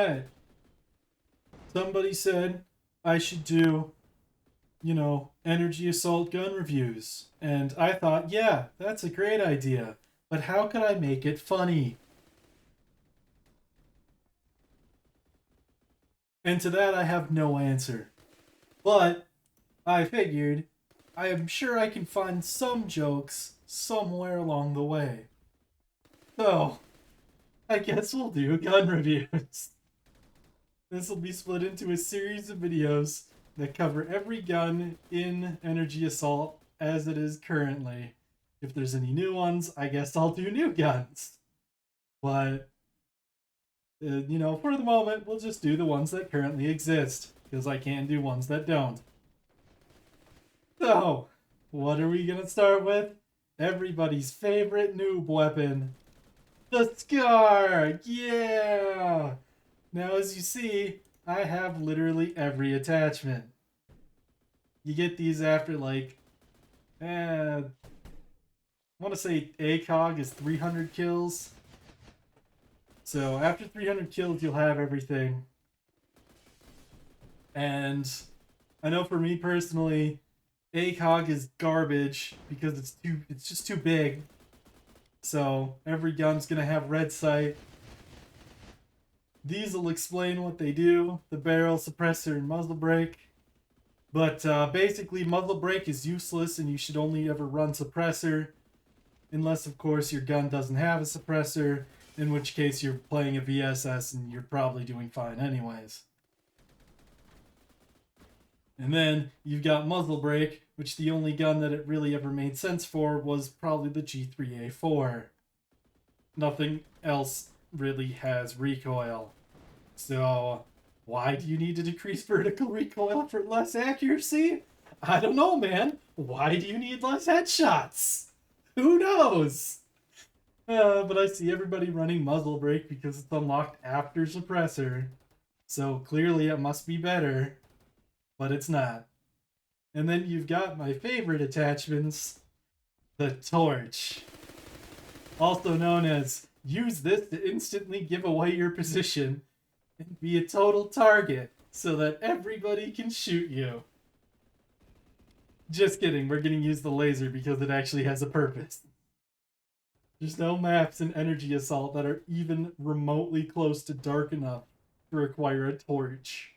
Alright. Somebody said I should do, energy assault gun reviews. And I thought, yeah, that's a great idea. But how could I make it funny? And to that, I have no answer. But I figured I am sure I can find some jokes somewhere along the way. So, I guess we'll do gun reviews. This will be split into a series of videos that cover every gun in Energy Assault as it is currently. If there's any new ones, I guess I'll do new guns. But, for the moment, we'll just do the ones that currently exist, because I can't do ones that don't. So, what are we gonna start with? Everybody's favorite noob weapon, the Scar! Yeah! Now, as you see, I have literally every attachment. You get these after, I want to say ACOG is 300 kills. So, after 300 kills, you'll have everything. And I know for me personally, ACOG is garbage because it's just too big. So, every gun's gonna have red sight. These will explain what they do, the barrel, suppressor, and muzzle brake. But basically, muzzle brake is useless and you should only ever run suppressor. Unless, of course, your gun doesn't have a suppressor, in which case you're playing a VSS and you're probably doing fine anyways. And then you've got muzzle brake, which the only gun that it really ever made sense for was probably the G3A4. Nothing else really has recoil. So, why do you need to decrease vertical recoil for less accuracy? I don't know, man. Why do you need less headshots? Who knows? But I see everybody running muzzle brake because it's unlocked after suppressor. So clearly it must be better. But it's not. And then you've got my favorite attachments, the torch. Also known as use this to instantly give away your position and be a total target so that everybody can shoot you. Just kidding, we're gonna use the laser because it actually has a purpose. There's no maps in Energy Assault that are even remotely close to dark enough to require a torch.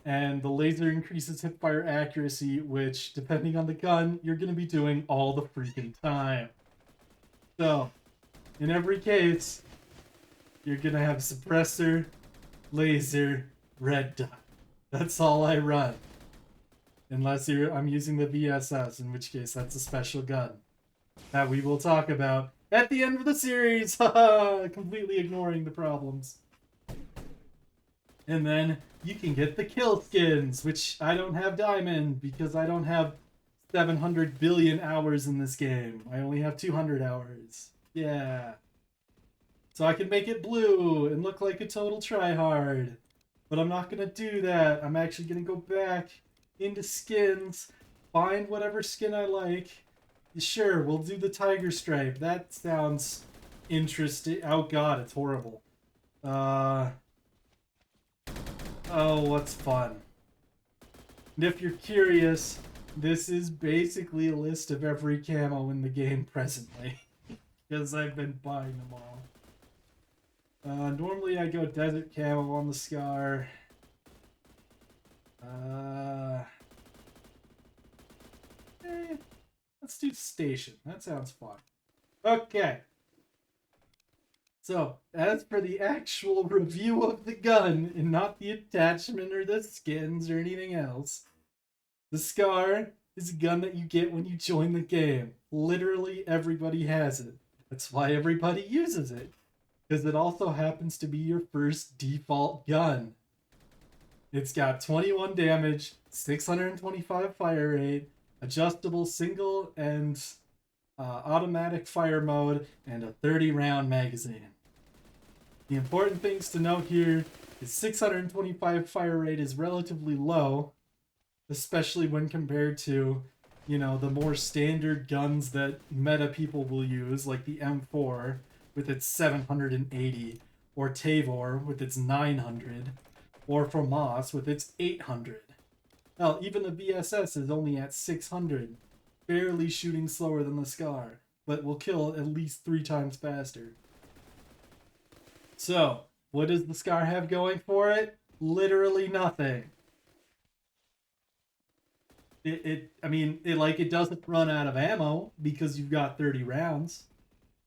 And the laser increases hipfire accuracy, which, depending on the gun, you're gonna be doing all the freaking time. So, in every case, you're gonna have suppressor, laser, red dot. That's all I run. Unless I'm using the VSS, in which case that's a special gun that we will talk about at the end of the series. Haha, completely ignoring the problems. And then you can get the kill skins, which I don't have diamond because I don't have 700 billion hours in this game. I only have 200 hours. Yeah. So I can make it blue and look like a total tryhard. But I'm not gonna do that. I'm actually gonna go back into skins, find whatever skin I like. Sure, we'll do the tiger stripe. That sounds interesting. Oh god, it's horrible. Oh, what's fun? And if you're curious, this is basically a list of every camo in the game presently. Because I've been buying them all. Normally I go desert camo on the Scar. Let's do station. That sounds fun. Okay. So, as for the actual review of the gun, and not the attachment or the skins or anything else, the Scar is a gun that you get when you join the game. Literally everybody has it. That's why everybody uses it. Because it also happens to be your first default gun. It's got 21 damage, 625 fire rate, adjustable single and automatic fire mode, and a 30-round magazine. The important things to note here is 625 fire rate is relatively low, especially when compared to, the more standard guns that meta people will use, like the M4 with its 780, or Tavor with its 900, or FAMAS with its 800. Hell, even the VSS is only at 600, barely shooting slower than the Scar, but will kill at least 3 times faster. So, what does the Scar have going for it? Literally nothing. It doesn't run out of ammo because you've got 30 rounds,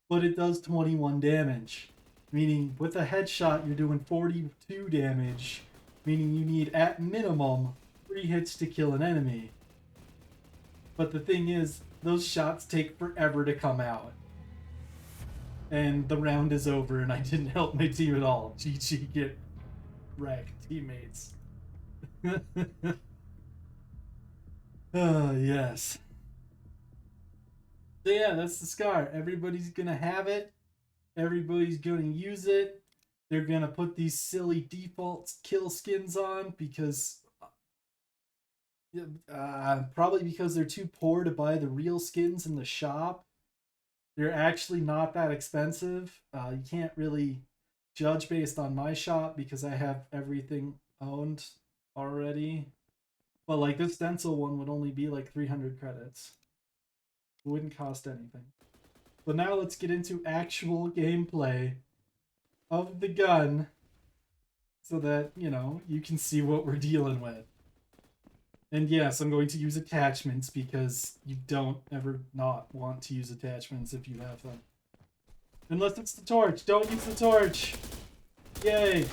but it does 21 damage. Meaning, with a headshot, you're doing 42 damage, meaning you need, at minimum, 3 hits to kill an enemy. But the thing is, those shots take forever to come out. And the round is over, and I didn't help my team at all. GG, get wrecked, teammates. Yes. So yeah, that's the Scar. Everybody's gonna have it. Everybody's gonna use it. They're gonna put these silly default kill skins on because probably because they're too poor to buy the real skins in the shop. They're actually not that expensive. You can't really judge based on my shop because I have everything owned already. But like this stencil one would only be like 300 credits. It wouldn't cost anything. But now let's get into actual gameplay of the gun so that, you can see what we're dealing with. And yes, I'm going to use attachments because you don't ever not want to use attachments if you have them. Unless it's the torch. Don't use the torch! Yay!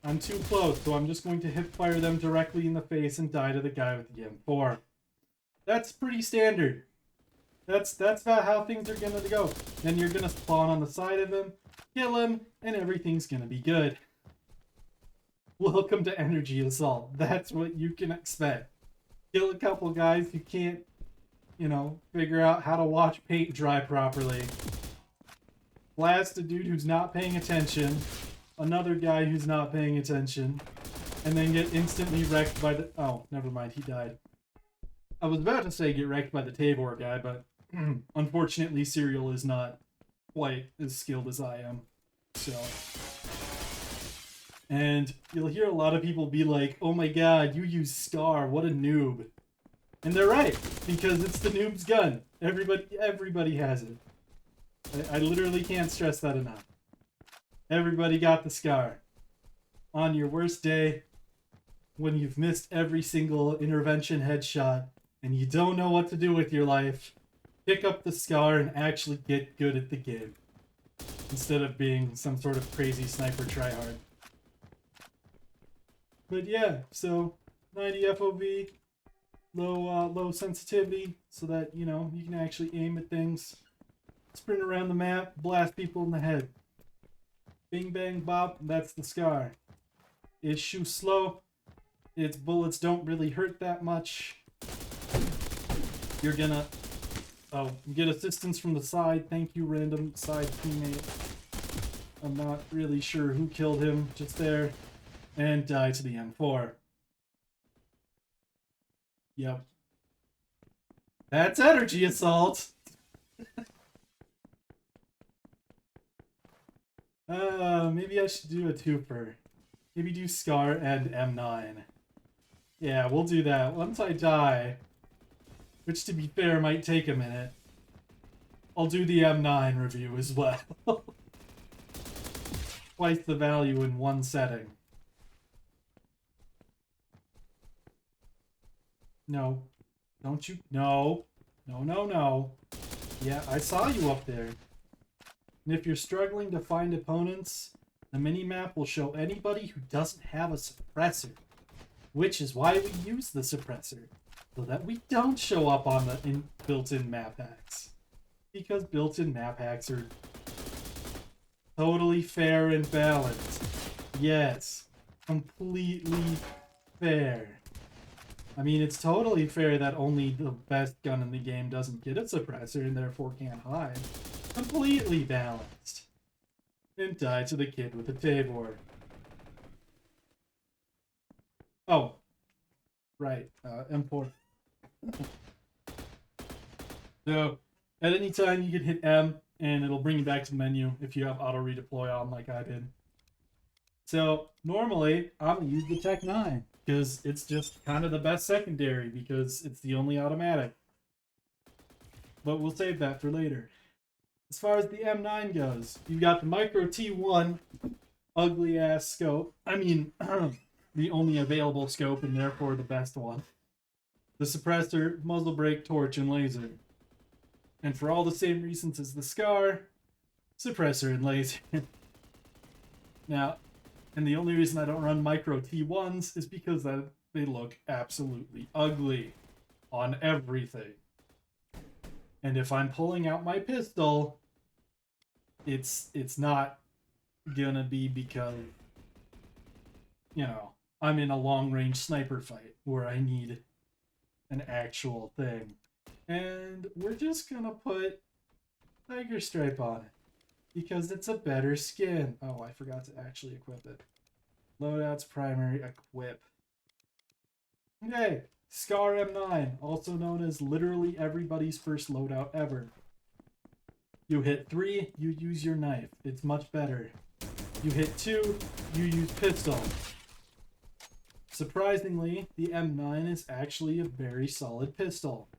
I'm too close, so I'm just going to hip fire them directly in the face and die to the guy with the M4. That's pretty standard. That's about how things are gonna go. Then you're gonna spawn on the side of him, kill him, and everything's gonna be good. Welcome to Energy Assault. That's what you can expect. Kill a couple guys who can't, figure out how to watch paint dry properly. Blast a dude who's not paying attention. Another guy who's not paying attention. And then get instantly wrecked by the... Oh, never mind. He died. I was about to say get wrecked by the Tabor guy, but unfortunately Serial is not quite as skilled as I am. So... And you'll hear a lot of people be like, oh my god, you use Scar, what a noob. And they're right, because it's the noob's gun. Everybody has it. I literally can't stress that enough. Everybody got the Scar. On your worst day, when you've missed every single intervention headshot, and you don't know what to do with your life, pick up the Scar and actually get good at the game. Instead of being some sort of crazy sniper tryhard. But yeah, so 90 FOV, low sensitivity, so that, you can actually aim at things. Sprint around the map, blast people in the head. Bing bang bop, that's the Scar. It shoots slow, its bullets don't really hurt that much. You're gonna, get assistance from the side, thank you random side teammate. I'm not really sure who killed him, just there. And die to the M4. Yep. That's Energy Assault! Maybe I should do a twofer. Maybe do Scar and M9. Yeah, we'll do that. Once I die, which to be fair might take a minute, I'll do the M9 review as well. Twice the value in one setting. No. Don't you? No. No, no, no. Yeah, I saw you up there. And if you're struggling to find opponents, the minimap will show anybody who doesn't have a suppressor. Which is why we use the suppressor. So that we don't show up on the built-in map hacks. Because built-in map hacks are totally fair and balanced. Yes. Completely fair. I mean, it's totally fair that only the best gun in the game doesn't get a suppressor and therefore can't hide. Completely balanced. And die to the kid with the Tabor. Oh. Right. M4. So, at any time you can hit M, and it'll bring you back to the menu if you have auto redeploy on like I did. So normally I'm gonna use the Tech 9 because it's just kind of the best secondary because it's the only automatic. But we'll save that for later. As far as the M9 goes, you've got the Micro T1 ugly ass scope. I mean, the only available scope and therefore the best one. The suppressor, muzzle brake, torch, and laser. And for all the same reasons as the Scar, suppressor and laser. Now, and the only reason I don't run Micro T1s is because they look absolutely ugly on everything. And if I'm pulling out my pistol, it's not gonna be because, you know, I'm in a long-range sniper fight where I need an actual thing. And we're just gonna put Tiger Stripe on it because it's a better skin. Oh, I forgot to actually equip it. Loadouts, primary, equip. Okay, Scar M9, also known as literally everybody's first loadout ever. You hit 3, you use your knife. It's much better. You hit 2, you use pistol. Surprisingly, the M9 is actually a very solid pistol.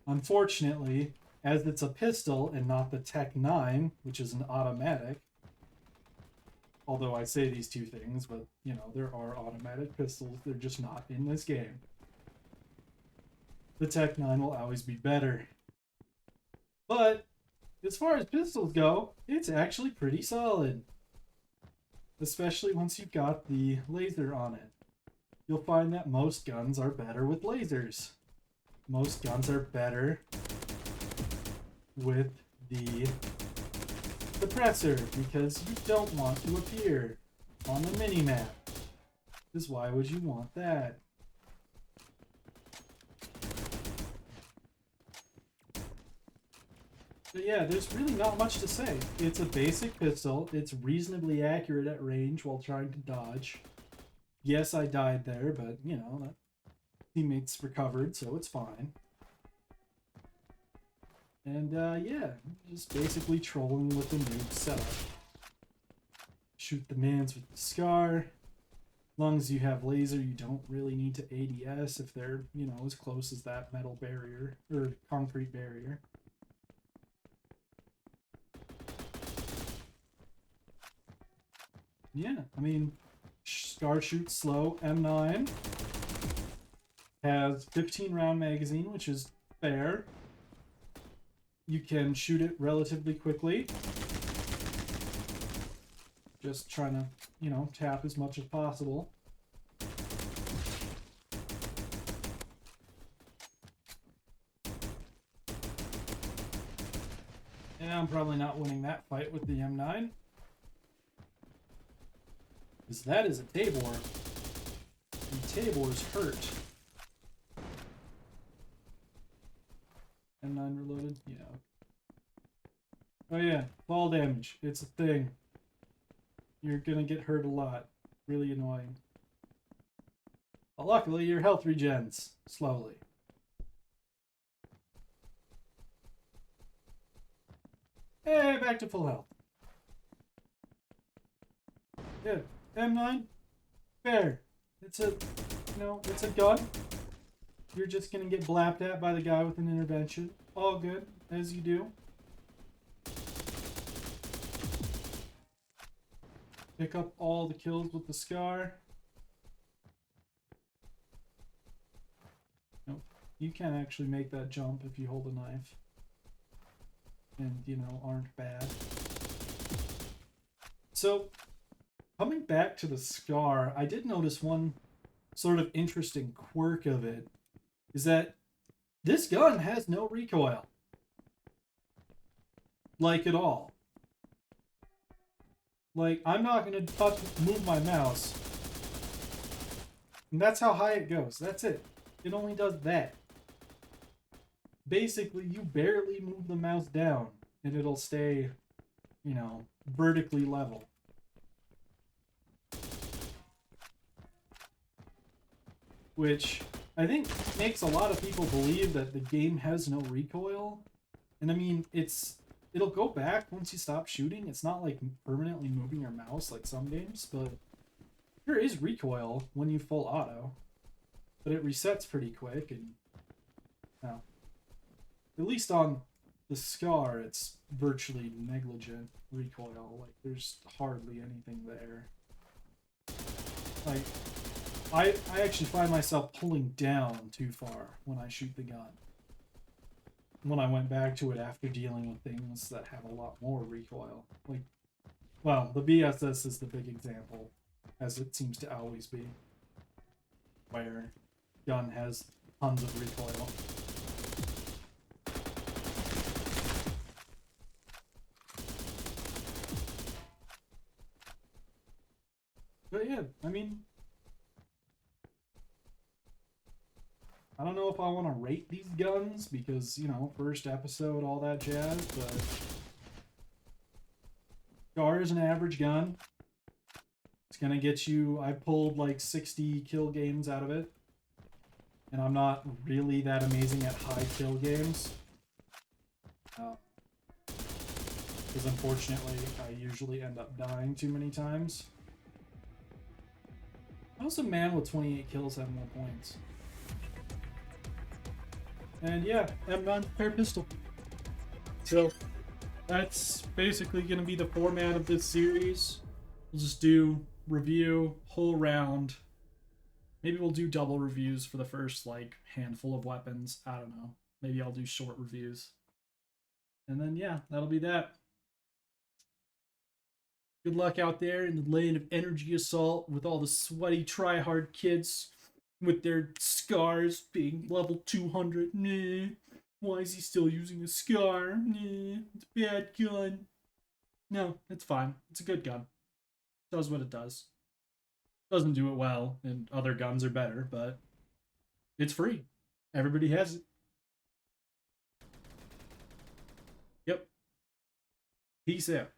Unfortunately, as it's a pistol and not the Tech 9, which is an automatic, although I say these two things, but, you know, there are automatic pistols, they're just not in this game. The Tech 9 will always be better. But, as far as pistols go, it's actually pretty solid. Especially once you've got the laser on it. You'll find that most guns are better with lasers. Most guns are better with the suppressor because you don't want to appear on the minimap. Because why would you want that? But yeah, there's really not much to say. It's a basic pistol. It's reasonably accurate at range while trying to dodge. Yes, I died there, but, you know, teammates recovered, so it's fine. And, yeah, just basically trolling with the noob setup. Shoot the mans with the Scar. As long as you have laser, you don't really need to ADS if they're, you know, as close as that metal barrier, or concrete barrier. Yeah, I mean, Scar shoots slow. M9 has 15 round magazine, which is fair. You can shoot it relatively quickly. Just trying to, you know, tap as much as possible. And I'm probably not winning that fight with the M9. Because that is a Tabor. And Tabor's hurt. M9 reloaded? Yeah. Oh yeah, fall damage. It's a thing. You're gonna get hurt a lot. Really annoying. But luckily, your health regens slowly. Hey, back to full health. Yeah, M9, fair. It's a, you know, it's a gun. You're just gonna get blapped at by the guy with an intervention. All good, as you do. Pick up all the kills with the Scar. Nope. You can actually make that jump if you hold a knife. And, you know, aren't bad. So, coming back to the Scar, I did notice one sort of interesting quirk of it. Is that this gun has no recoil. Like, at all. Like, I'm not going to move my mouse. And that's how high it goes. That's it. It only does that. Basically, you barely move the mouse down, and it'll stay, you know, vertically level. Which I think makes a lot of people believe that the game has no recoil. And I mean, it's it'll go back once you stop shooting. It's not like permanently moving your mouse like some games, but there is recoil when you full auto. But it resets pretty quick, and no. At least on the Scar, it's virtually negligent recoil. Like, there's hardly anything there. Like, I actually find myself pulling down too far when I shoot the gun. When I went back to it after dealing with things that have a lot more recoil. Like, well, the BSS is the big example, as it seems to always be, where gun has tons of recoil. But yeah, I mean, I don't know if I want to rate these guns because, you know, first episode, all that jazz, but Scar is an average gun. It's gonna get you, I pulled like 60 kill games out of it. And I'm not really that amazing at high kill games. Because unfortunately, I usually end up dying too many times. How's a man with 28 kills have more points? And yeah, M9 pair pistol. So that's basically going to be the format of this series. We'll just do review, whole round. Maybe we'll do double reviews for the first, like, handful of weapons. I don't know. Maybe I'll do short reviews. And then, yeah, that'll be that. Good luck out there in the land of energy assault with all the sweaty try-hard kids with their scars being level 200. Nah. Why is he still using a scar? Nah. It's a bad gun. No, it's fine. It's a good gun. It does what it does. Doesn't do it well, and other guns are better, but it's free. Everybody has it. Yep. Peace out.